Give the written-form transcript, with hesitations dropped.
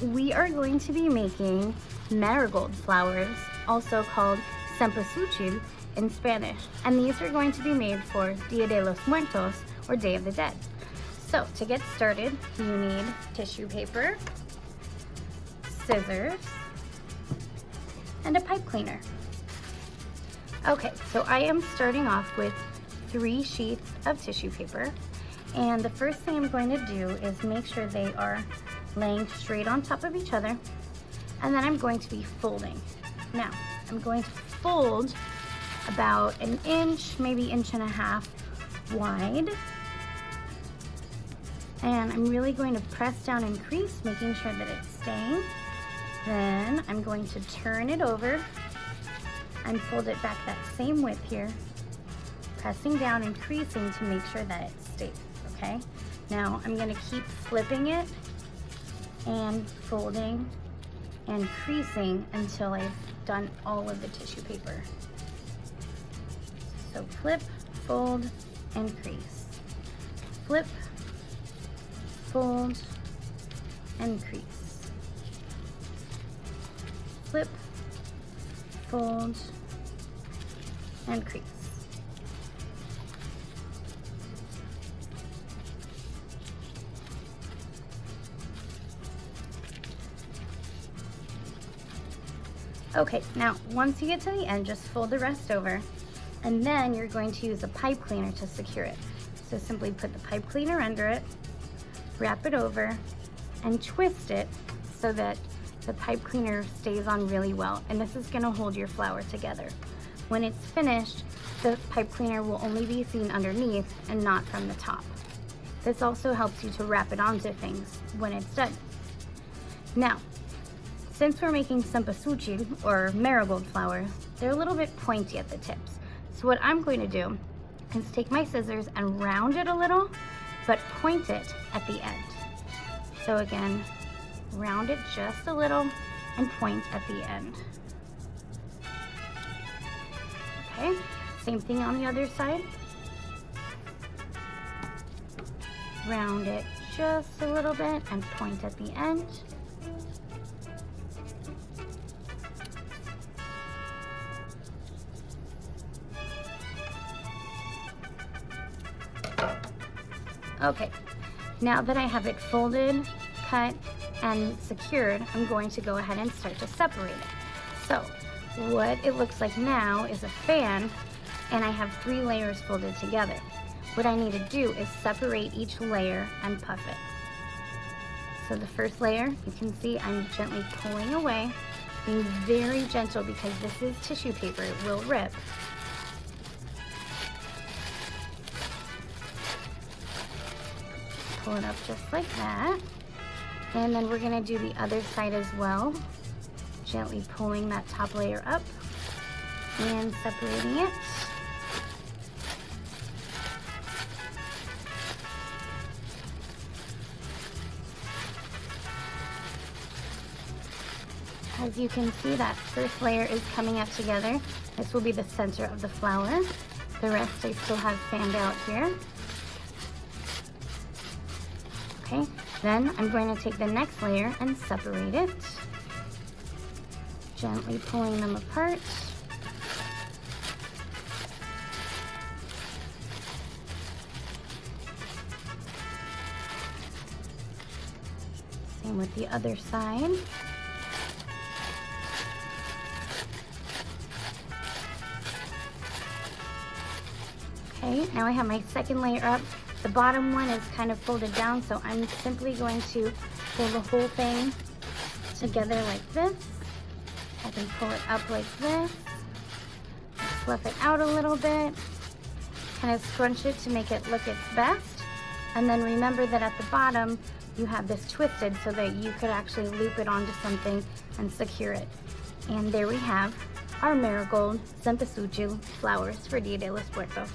we are going to be making marigold flowers, also called cempasuchil in Spanish. And these are going to be made for Dia de los Muertos, or Day of the Dead. So to get started, you need tissue paper, scissors, and a pipe cleaner. Okay, so I am starting off with 3 sheets of tissue paper. And the first thing I'm going to do is make sure they are laying straight on top of each other. And then I'm going to be folding. Now, I'm going to fold about 1 inch, maybe 1.5 inches wide. And I'm really going to press down and crease, making sure that it's staying. Then I'm going to turn it over and fold it back that same width here, pressing down and creasing to make sure that it stays, okay? Now I'm gonna keep flipping it and folding and creasing until I've done all of the tissue paper. So flip, fold, and crease. Flip, fold, and crease. Flip, fold, and crease. Okay, now once you get to the end, just fold the rest over, and then you're going to use a pipe cleaner to secure it. So simply put the pipe cleaner under it, wrap it over, and twist it so that the pipe cleaner stays on really well, and this is going to hold your flower together. When it's finished, the pipe cleaner will only be seen underneath and not from the top. This also helps you to wrap it onto things when it's done. Now, since we're making cempasuchil, or marigold flowers, they're a little bit pointy at the tips. So what I'm going to do is take my scissors and round it a little, but point it at the end. So again, round it just a little and point at the end. Okay, same thing on the other side. Round it just a little bit and point at the end. Okay, now that I have it folded, cut, and secured, I'm going to go ahead and start to separate it. So what it looks like now is a fan, and I have 3 layers folded together. What I need to do is separate each layer and puff it. So the first layer, you can see I'm gently pulling away, being very gentle because this is tissue paper, it will rip. Pull it up just like that. And then we're gonna do the other side as well. Gently pulling that top layer up and separating it. As you can see, that first layer is coming up together. This will be the center of the flower. The rest I still have fanned out here. Okay, then I'm going to take the next layer and separate it, gently pulling them apart. Same with the other side. Okay, now I have my second layer up. The bottom one is kind of folded down, so I'm simply going to pull the whole thing together like this. I can pull it up like this, fluff it out a little bit, kind of scrunch it to make it look its best. And then remember that at the bottom, you have this twisted so that you could actually loop it onto something and secure it. And there we have our marigold cempasuchil flowers for Dia de los Muertos.